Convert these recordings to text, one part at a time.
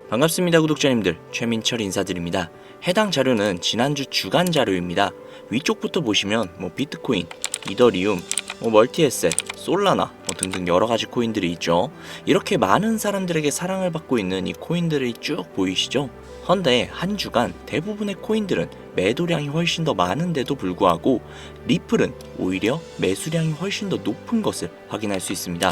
반갑습니다 구독자님들, 최민철 인사드립니다. 해당 자료는 지난주 주간 자료입니다. 위쪽부터 보시면 비트코인, 이더리움, 멀티에셋, 솔라나 등등 여러가지 코인들이 있죠. 이렇게 많은 사람들에게 사랑을 받고 있는 이 코인들이 쭉 보이시죠? 헌데 한 주간 대부분의 코인들은 매도량이 훨씬 더 많은데도 불구하고 리플은 오히려 매수량이 훨씬 더 높은 것을 확인할 수 있습니다.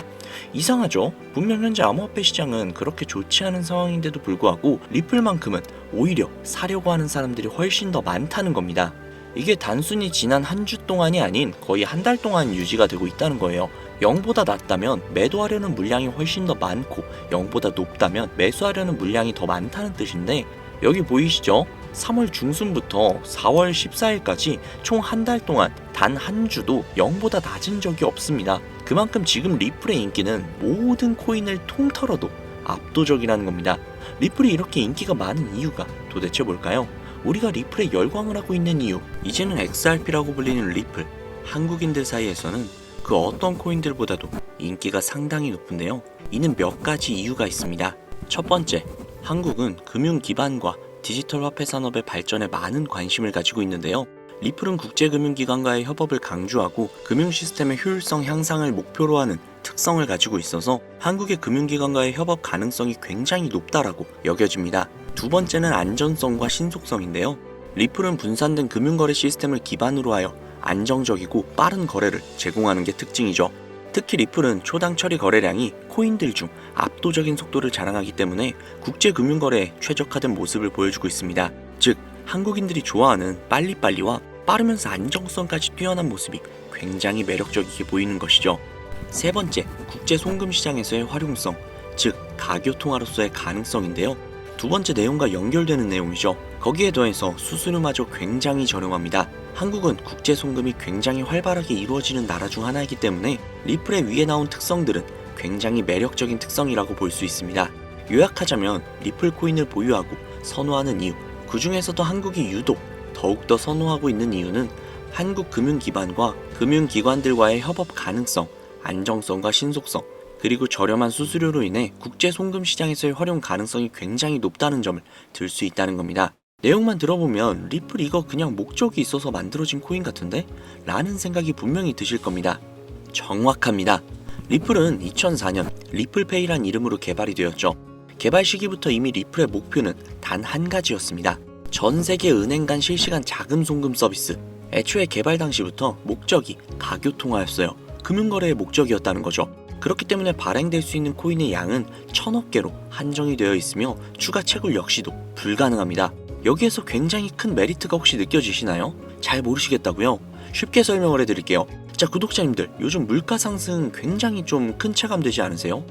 이상하죠? 분명 현재 암호화폐 시장은 그렇게 좋지 않은 상황인데도 불구하고 리플만큼은 오히려 사려고 하는 사람들이 훨씬 더 많다는 겁니다. 이게 단순히 지난 한 주 동안이 아닌 거의 한 달 동안 유지가 되고 있다는 거예요. 0보다 낮다면 매도하려는 물량이 훨씬 더 많고 0보다 높다면 매수하려는 물량이 더 많다는 뜻인데, 여기 보이시죠? 3월 중순부터 4월 14일까지 총 한 달 동안 단 한 주도 0보다 낮은 적이 없습니다. 그만큼 지금 리플의 인기는 모든 코인을 통틀어도 압도적이라는 겁니다. 리플이 이렇게 인기가 많은 이유가 도대체 뭘까요? 우리가 리플에 열광을 하고 있는 이유, 이제는 XRP라고 불리는 리플, 한국인들 사이에서는 그 어떤 코인들보다도 인기가 상당히 높은데요. 이는 몇 가지 이유가 있습니다. 첫 번째, 한국은 금융 기반과 디지털 화폐 산업의 발전에 많은 관심을 가지고 있는데요. 리플은 국제금융기관과의 협업을 강조하고 금융 시스템의 효율성 향상을 목표로 하는 특성을 가지고 있어서 한국의 금융기관과의 협업 가능성이 굉장히 높다라고 여겨집니다. 두 번째는 안전성과 신속성인데요. 리플은 분산된 금융거래 시스템을 기반으로 하여 안정적이고 빠른 거래를 제공하는 게 특징이죠. 특히 리플은 초당 처리 거래량이 코인들 중 압도적인 속도를 자랑하기 때문에 국제금융거래에 최적화된 모습을 보여주고 있습니다. 즉, 한국인들이 좋아하는 빨리빨리와 빠르면서 안정성까지 뛰어난 모습이 굉장히 매력적이게 보이는 것이죠. 세 번째, 국제 송금 시장에서의 활용성, 즉 가교통화로서의 가능성인데요. 두 번째 내용과 연결되는 내용이죠. 거기에 더해서 수수료마저 굉장히 저렴합니다. 한국은 국제 송금이 굉장히 활발하게 이루어지는 나라 중 하나이기 때문에 리플의 위에 나온 특성들은 굉장히 매력적인 특성이라고 볼 수 있습니다. 요약하자면 리플 코인을 보유하고 선호하는 이유, 그 중에서도 한국이 유독 더욱더 선호하고 있는 이유는 한국 금융기반과 금융기관들과의 협업 가능성, 안정성과 신속성, 그리고 저렴한 수수료로 인해 국제 송금 시장에서의 활용 가능성이 굉장히 높다는 점을 들 수 있다는 겁니다. 내용만 들어보면 리플 이거 그냥 목적이 있어서 만들어진 코인 같은데? 라는 생각이 분명히 드실 겁니다. 정확합니다. 리플은 2004년 리플페이란 이름으로 개발이 되었죠. 개발 시기부터 이미 리플의 목표는 단 한 가지였습니다. 전 세계 은행 간 실시간 자금 송금 서비스. 애초에 개발 당시부터 목적이 가교통화였어요. 금융거래의 목적이었다는 거죠. 그렇기 때문에 발행될 수 있는 코인의 양은 1000억 개로 한정이 되어 있으며 추가 채굴 역시도 불가능합니다. 여기에서 굉장히 큰 메리트가 혹시 느껴지시나요? 잘 모르시겠다고요? 쉽게 설명을 해드릴게요. 자, 구독자님들, 요즘 물가 상승 굉장히 좀 큰 체감되지 않으세요?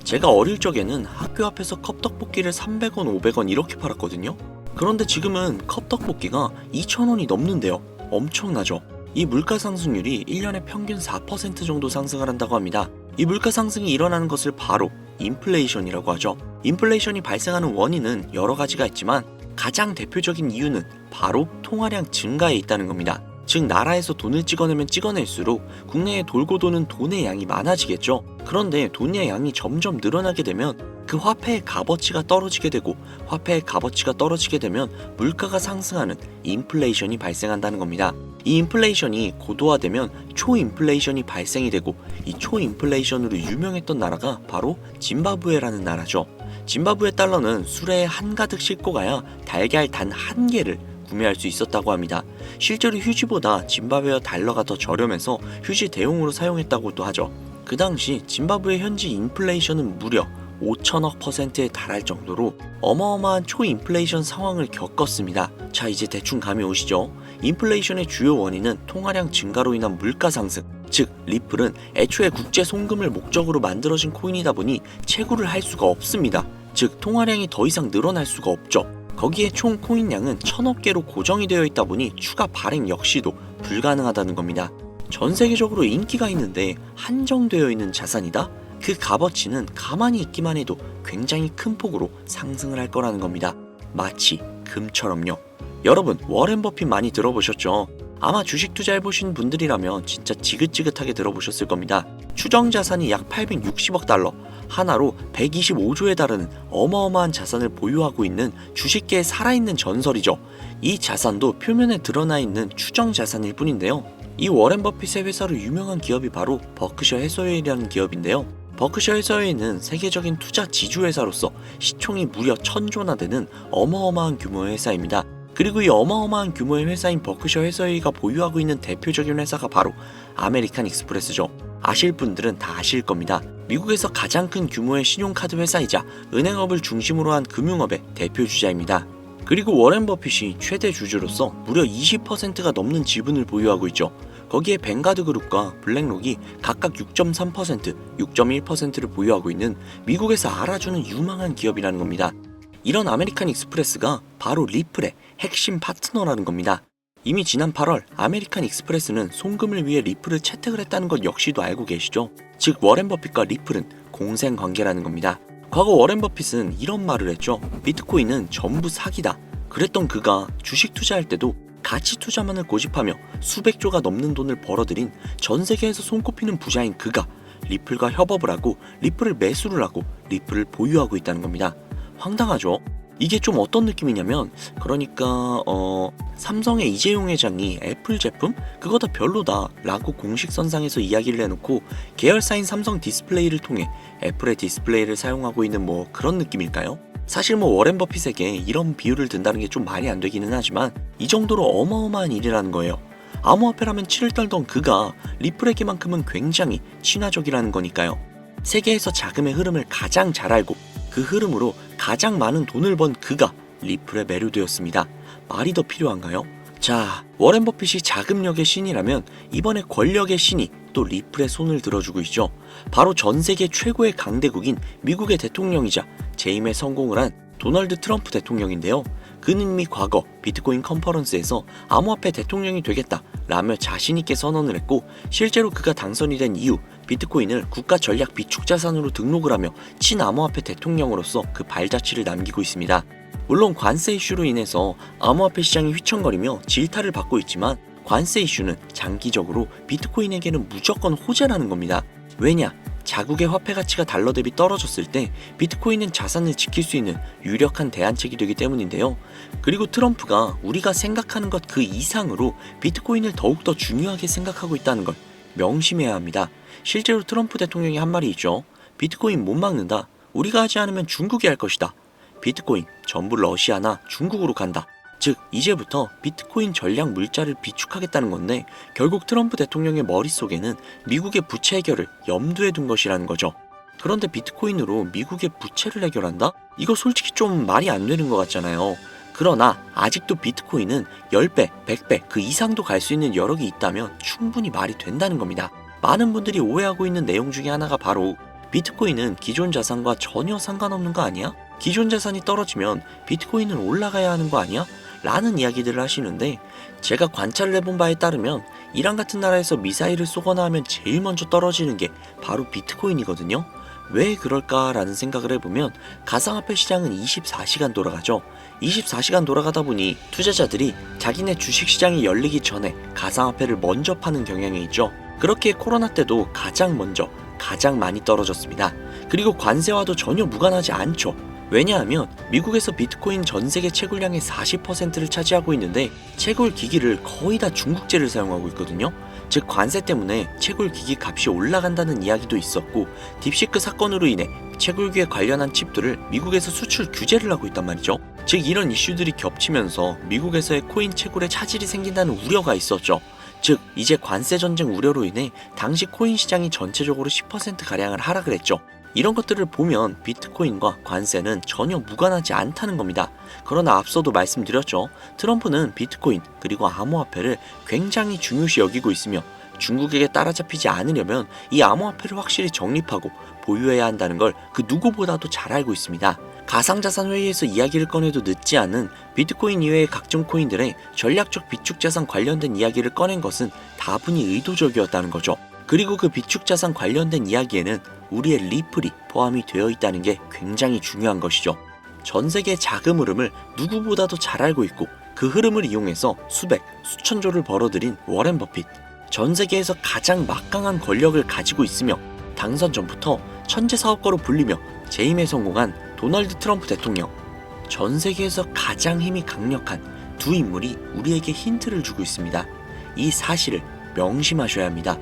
제가 어릴 적에는 학교 앞에서 컵떡볶이를 300원, 500원 이렇게 팔았거든요. 그런데 지금은 컵떡볶이가 2,000원이 넘는데요. 엄청나죠? 이 물가 상승률이 1년에 평균 4% 정도 상승을 한다고 합니다. 이 물가 상승이 일어나는 것을 바로 인플레이션이라고 하죠. 인플레이션이 발생하는 원인은 여러 가지가 있지만 가장 대표적인 이유는 바로 통화량 증가에 있다는 겁니다. 즉, 나라에서 돈을 찍어내면 찍어낼수록 국내에 돌고 도는 돈의 양이 많아지겠죠. 그런데 돈의 양이 점점 늘어나게 되면 그 화폐의 값어치가 떨어지게 되고, 화폐의 값어치가 떨어지게 되면 물가가 상승하는 인플레이션이 발생한다는 겁니다. 이 인플레이션이 고도화되면 초인플레이션이 발생이 되고, 이 초인플레이션으로 유명했던 나라가 바로 짐바브웨라는 나라죠. 짐바브웨 달러는 수레에 한가득 싣고 가야 달걀 단 한 개를 구매할 수 있었다고 합니다. 실제로 휴지보다 짐바브웨 달러가 더 저렴해서 휴지 대용으로 사용했다고도 하죠. 그 당시 짐바브웨 현지 인플레이션은 무려 5천억 %에 달할 정도로 어마어마한 초인플레이션 상황을 겪었습니다. 자, 이제 대충 감이 오시죠? 인플레이션의 주요 원인은 통화량 증가로 인한 물가 상승, 즉 리플은 애초에 국제 송금을 목적으로 만들어진 코인이다 보니 채굴을 할 수가 없습니다. 즉 통화량이 더 이상 늘어날 수가 없죠. 거기에 총 코인량은 1000억 개로 고정이 되어 있다 보니 추가 발행 역시도 불가능하다는 겁니다. 전 세계적으로 인기가 있는데 한정되어 있는 자산이다? 그 값어치는 가만히 있기만 해도 굉장히 큰 폭으로 상승을 할 거라는 겁니다. 마치 금처럼요. 여러분, 워렌 버핏 많이 들어보셨죠? 아마 주식 투자해보신 분들이라면 진짜 지긋지긋하게 들어보셨을 겁니다. 추정 자산이 약 860억 달러, 하나로 125조에 달하는 어마어마한 자산을 보유하고 있는 주식계의 살아있는 전설이죠. 이 자산도 표면에 드러나 있는 추정 자산일 뿐인데요. 이 워렌 버핏의 회사로 유명한 기업이 바로 버크셔 해서웨이라는 기업인데요. 버크셔 해서웨이는 세계적인 투자 지주회사로서 시총이 무려 1000조나 되는 어마어마한 규모의 회사입니다. 그리고 이 어마어마한 규모의 회사인 버크셔 해서웨이가 보유하고 있는 대표적인 회사가 바로 아메리칸 익스프레스죠. 아실 분들은 다 아실 겁니다. 미국에서 가장 큰 규모의 신용카드 회사이자 은행업을 중심으로 한 금융업의 대표 주자입니다. 그리고 워렌 버핏이 최대 주주로서 무려 20%가 넘는 지분을 보유하고 있죠. 거기에 뱅가드 그룹과 블랙록이 각각 6.3%, 6.1%를 보유하고 있는 미국에서 알아주는 유망한 기업이라는 겁니다. 이런 아메리칸 익스프레스가 바로 리플의 핵심 파트너라는 겁니다. 이미 지난 8월 아메리칸 익스프레스는 송금을 위해 리플을 채택을 했다는 것 역시도 알고 계시죠? 즉 워렌 버핏과 리플은 공생 관계라는 겁니다. 과거 워렌 버핏은 이런 말을 했죠. 비트코인은 전부 사기다. 그랬던 그가 주식 투자할 때도 가치 투자만을 고집하며 수백조가 넘는 돈을 벌어들인 전 세계에서 손꼽히는 부자인 그가 리플과 협업을 하고 리플을 매수를 하고 리플을 보유하고 있다는 겁니다. 황당하죠? 이게 좀 어떤 느낌이냐면 그러니까 삼성의 이재용 회장이 애플 제품? 그거 다 별로다 라고 공식선상에서 이야기를 해놓고 계열사인 삼성 디스플레이를 통해 애플의 디스플레이를 사용하고 있는 뭐 그런 느낌일까요? 사실 뭐 워렌 버핏에게 이런 비유를 든다는 게 좀 말이 안 되기는 하지만 이 정도로 어마어마한 일이라는 거예요. 암호화폐라면 치를 떨던 그가 리플에게만큼은 굉장히 친화적이라는 거니까요. 세계에서 자금의 흐름을 가장 잘 알고 그 흐름으로 가장 많은 돈을 번 그가 리플에 매료되었습니다. 말이 더 필요한가요? 자, 워렌 버핏이 자금력의 신이라면 이번에 권력의 신이 또 리플의 손을 들어주고 있죠. 바로 전 세계 최고의 강대국인 미국의 대통령이자 재임에 성공을 한 도널드 트럼프 대통령인데요. 그는 이미 과거 비트코인 컨퍼런스에서 암호화폐 대통령이 되겠다 라며 자신있게 선언을 했고 실제로 그가 당선이 된 이후 비트코인을 국가 전략 비축 자산으로 등록을 하며 친암호화폐 대통령으로서 그 발자취를 남기고 있습니다. 물론 관세 이슈로 인해서 암호화폐 시장이 휘청거리며 질타를 받고 있지만 관세 이슈는 장기적으로 비트코인에게는 무조건 호재라는 겁니다. 왜냐? 자국의 화폐 가치가 달러 대비 떨어졌을 때 비트코인은 자산을 지킬 수 있는 유력한 대안책이 되기 때문인데요. 그리고 트럼프가 우리가 생각하는 것 그 이상으로 비트코인을 더욱더 중요하게 생각하고 있다는 걸 명심해야 합니다. 실제로 트럼프 대통령이 한 말이 있죠. 비트코인 못 막는다. 우리가 하지 않으면 중국이 할 것이다. 비트코인 전부 러시아나 중국으로 간다. 즉 이제부터 비트코인 전략 물자를 비축하겠다는 건데 결국 트럼프 대통령의 머릿속에는 미국의 부채 해결을 염두에 둔 것이라는 거죠. 그런데 비트코인으로 미국의 부채를 해결한다? 이거 솔직히 좀 말이 안 되는 것 같잖아요. 그러나 아직도 비트코인은 10배, 100배 그 이상도 갈 수 있는 여력이 있다면 충분히 말이 된다는 겁니다. 많은 분들이 오해하고 있는 내용 중에 하나가 바로 비트코인은 기존 자산과 전혀 상관없는 거 아니야? 기존 자산이 떨어지면 비트코인은 올라가야 하는 거 아니야? 라는 이야기들을 하시는데 제가 관찰을 해본 바에 따르면 이란 같은 나라에서 미사일을 쏘거나 하면 제일 먼저 떨어지는 게 바로 비트코인이거든요. 왜 그럴까라는 생각을 해보면 가상화폐 시장은 24시간 돌아가죠. 24시간 돌아가다 보니 투자자들이 자기네 주식시장이 열리기 전에 가상화폐를 먼저 파는 경향이 있죠. 그렇게 코로나 때도 가장 먼저 가장 많이 떨어졌습니다. 그리고 관세와도 전혀 무관하지 않죠. 왜냐하면 미국에서 비트코인 전 세계 채굴량의 40%를 차지하고 있는데 채굴 기기를 거의 다 중국제를 사용하고 있거든요. 즉 관세 때문에 채굴 기기 값이 올라간다는 이야기도 있었고 딥시크 사건으로 인해 채굴기에 관련한 칩들을 미국에서 수출 규제를 하고 있단 말이죠. 즉 이런 이슈들이 겹치면서 미국에서의 코인 채굴에 차질이 생긴다는 우려가 있었죠. 즉 이제 관세 전쟁 우려로 인해 당시 코인 시장이 전체적으로 10%가량을 하락을 했죠. 이런 것들을 보면 비트코인과 관세는 전혀 무관하지 않다는 겁니다. 그러나 앞서도 말씀드렸죠. 트럼프는 비트코인 그리고 암호화폐를 굉장히 중요시 여기고 있으며 중국에게 따라잡히지 않으려면 이 암호화폐를 확실히 정립하고 보유해야 한다는 걸 그 누구보다도 잘 알고 있습니다. 가상자산 회의에서 이야기를 꺼내도 늦지 않은 비트코인 이외의 각종 코인들의 전략적 비축자산 관련된 이야기를 꺼낸 것은 다분히 의도적이었다는 거죠. 그리고 그 비축자산 관련된 이야기에는 우리의 리플이 포함이 되어 있다는 게 굉장히 중요한 것이죠. 전 세계 자금 흐름을 누구보다도 잘 알고 있고 그 흐름을 이용해서 수백, 수천조를 벌어들인 워렌 버핏. 전 세계에서 가장 막강한 권력을 가지고 있으며 당선 전부터 천재 사업가로 불리며 재임에 성공한 도널드 트럼프 대통령. 전 세계에서 가장 힘이 강력한 두 인물이 우리에게 힌트를 주고 있습니다. 이 사실을 명심하셔야 합니다.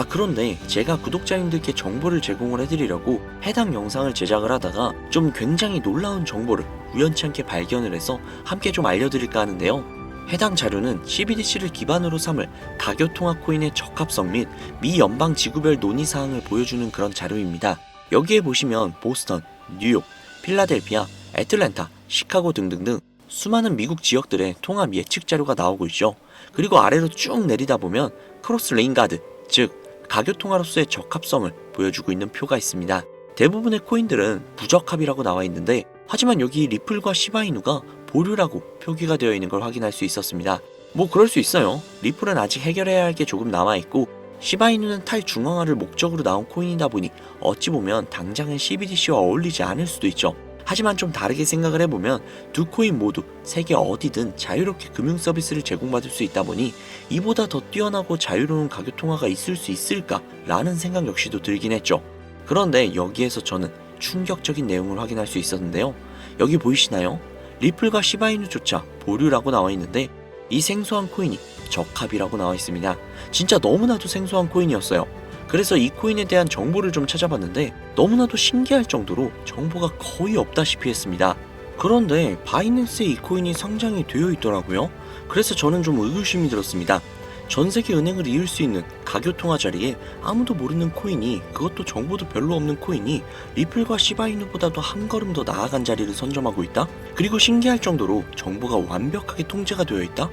그런데 제가 구독자님들께 정보를 제공을 해드리려고 해당 영상을 제작을 하다가 좀 굉장히 놀라운 정보를 우연치않게 발견을 해서 함께 좀 알려드릴까 하는데요. 해당 자료는 CBDC를 기반으로 삼을 가교통화 코인의 적합성 및 미 연방 지구별 논의사항을 보여주는 그런 자료입니다. 여기에 보시면 보스턴, 뉴욕, 필라델피아, 애틀랜타, 시카고 등등등 수많은 미국 지역들의 통합 예측 자료가 나오고 있죠. 그리고 아래로 쭉 내리다 보면 크로스 레인가드, 즉 가교통화로서의 적합성을 보여주고 있는 표가 있습니다. 대부분의 코인들은 부적합이라고 나와 있는데 하지만 여기 리플과 시바이누가 보류라고 표기가 되어 있는 걸 확인할 수 있었습니다. 뭐 그럴 수 있어요. 리플은 아직 해결해야 할 게 조금 남아있고 시바이누는 탈중앙화를 목적으로 나온 코인이다 보니 어찌 보면 당장은 CBDC와 어울리지 않을 수도 있죠. 하지만 좀 다르게 생각을 해보면 두 코인 모두 세계 어디든 자유롭게 금융 서비스를 제공받을 수 있다 보니 이보다 더 뛰어나고 자유로운 가교통화가 있을 수 있을까 라는 생각 역시도 들긴 했죠. 그런데 여기에서 저는 충격적인 내용을 확인할 수 있었는데요. 여기 보이시나요? 리플과 시바이누조차 보류라고 나와 있는데 이 생소한 코인이 적합이라고 나와 있습니다. 진짜 너무나도 생소한 코인이었어요. 그래서 이 코인에 대한 정보를 좀 찾아봤는데 너무나도 신기할 정도로 정보가 거의 없다시피 했습니다. 그런데 바이낸스에 이 코인이 상장이 되어 있더라고요. 그래서 저는 좀 의구심이 들었습니다. 전 세계 은행을 이을 수 있는 가교통화 자리에 아무도 모르는 코인이, 그것도 정보도 별로 없는 코인이 리플과 시바이누보다도 한 걸음 더 나아간 자리를 선점하고 있다? 그리고 신기할 정도로 정보가 완벽하게 통제가 되어 있다?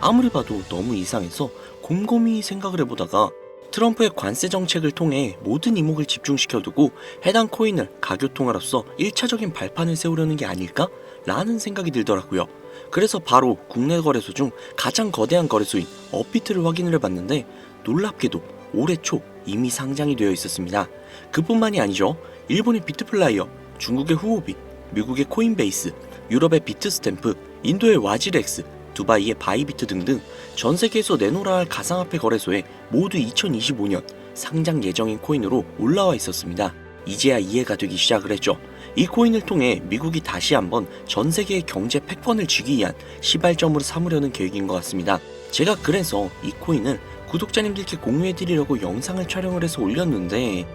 아무리 봐도 너무 이상해서 곰곰이 생각을 해보다가 트럼프의 관세 정책을 통해 모든 이목을 집중시켜두고 해당 코인을 가교통화로서 1차적인 발판을 세우려는 게 아닐까? 라는 생각이 들더라고요. 그래서 바로 국내 거래소 중 가장 거대한 거래소인 업비트를 확인을 해봤는데 놀랍게도 올해 초 이미 상장이 되어 있었습니다. 그뿐만이 아니죠. 일본의 비트플라이어, 중국의 후오비, 미국의 코인베이스, 유럽의 비트스탬프, 인도의 와지렉스, 두바이의 바이비트 등등 전 세계에서 내놓으라 할 가상화폐 거래소에 모두 2025년 상장 예정인 코인으로 올라와 있었습니다. 이제야 이해가 되기 시작을 했죠. 이 코인을 통해 미국이 다시 한번 전 세계의 경제 패권을 쥐기 위한 시발점으로 삼으려는 계획인 것 같습니다. 제가 그래서 이 코인을 구독자님들께 공유해드리려고 영상을 촬영을 해서 올렸는데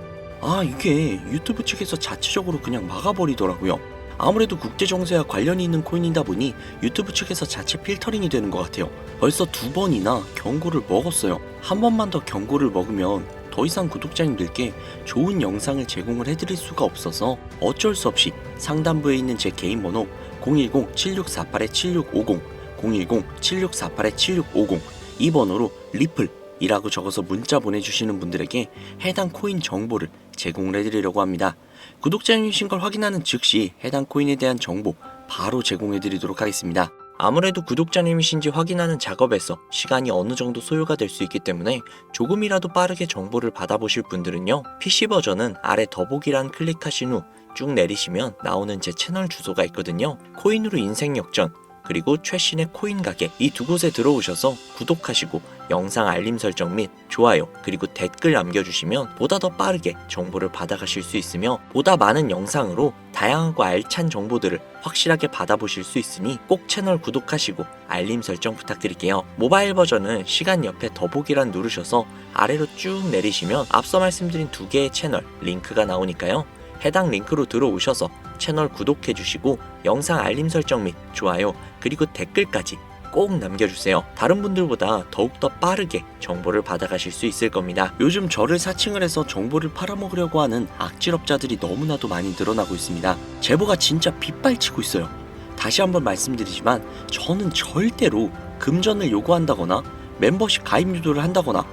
이게 유튜브 측에서 자체적으로 그냥 막아버리더라고요. 아무래도 국제정세와 관련이 있는 코인이다 보니 유튜브 측에서 자체 필터링이 되는 것 같아요. 벌써 2번이나 경고를 먹었어요. 한 번만 더 경고를 먹으면 더 이상 구독자님들께 좋은 영상을 제공을 해드릴 수가 없어서 어쩔 수 없이 상단부에 있는 제 개인 번호 010-7648-7650 010-7648-7650 이 번호로 리플이라고 적어서 문자 보내주시는 분들에게 해당 코인 정보를 제공을 해드리려고 합니다. 구독자님이신 걸 확인하는 즉시 해당 코인에 대한 정보 바로 제공해드리도록 하겠습니다. 아무래도 구독자님이신지 확인하는 작업에서 시간이 어느 정도 소요가 될 수 있기 때문에 조금이라도 빠르게 정보를 받아보실 분들은요, PC 버전은 아래 더보기란 클릭하신 후 쭉 내리시면 나오는 제 채널 주소가 있거든요. 코인으로 인생 역전, 그리고 최신의 코인 가게, 이 두 곳에 들어오셔서 구독하시고 영상 알림 설정 및 좋아요 그리고 댓글 남겨주시면 보다 더 빠르게 정보를 받아가실 수 있으며 보다 많은 영상으로 다양하고 알찬 정보들을 확실하게 받아보실 수 있으니 꼭 채널 구독하시고 알림 설정 부탁드릴게요. 모바일 버전은 시간 옆에 더보기란 누르셔서 아래로 쭉 내리시면 앞서 말씀드린 두 개의 채널 링크가 나오니까요. 해당 링크로 들어오셔서 채널 구독해주시고 영상 알림 설정 및 좋아요 그리고 댓글까지 꼭 남겨주세요. 다른 분들보다 더욱더 빠르게 정보를 받아가실 수 있을 겁니다. 요즘 저를 사칭을 해서 정보를 팔아먹으려고 하는 악질업자들이 너무나도 많이 늘어나고 있습니다. 제보가 진짜 빗발치고 있어요. 다시 한번 말씀드리지만 저는 절대로 금전을 요구한다거나 멤버십 가입 유도를 한다거나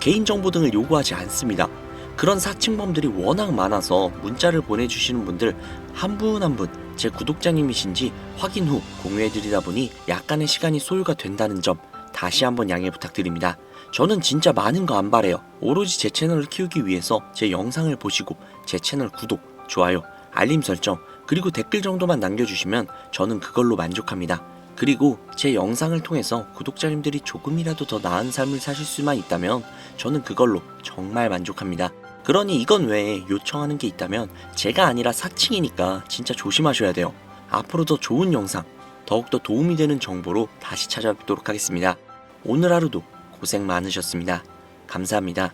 개인정보 등을 요구하지 않습니다. 그런 사칭범들이 워낙 많아서 문자를 보내주시는 분들 한 분 한 분 제 구독자님이신지 확인 후 공유해드리다 보니 약간의 시간이 소요가 된다는 점 다시 한번 양해 부탁드립니다. 저는 진짜 많은 거 안 바래요. 오로지 제 채널을 키우기 위해서 제 영상을 보시고 제 채널 구독, 좋아요, 알림 설정 그리고 댓글 정도만 남겨주시면 저는 그걸로 만족합니다. 그리고 제 영상을 통해서 구독자님들이 조금이라도 더 나은 삶을 사실 수만 있다면 저는 그걸로 정말 만족합니다. 그러니 이건 외에 요청하는 게 있다면 제가 아니라 사칭이니까 진짜 조심하셔야 돼요. 앞으로 더 좋은 영상, 더욱더 도움이 되는 정보로 다시 찾아뵙도록 하겠습니다. 오늘 하루도 고생 많으셨습니다. 감사합니다.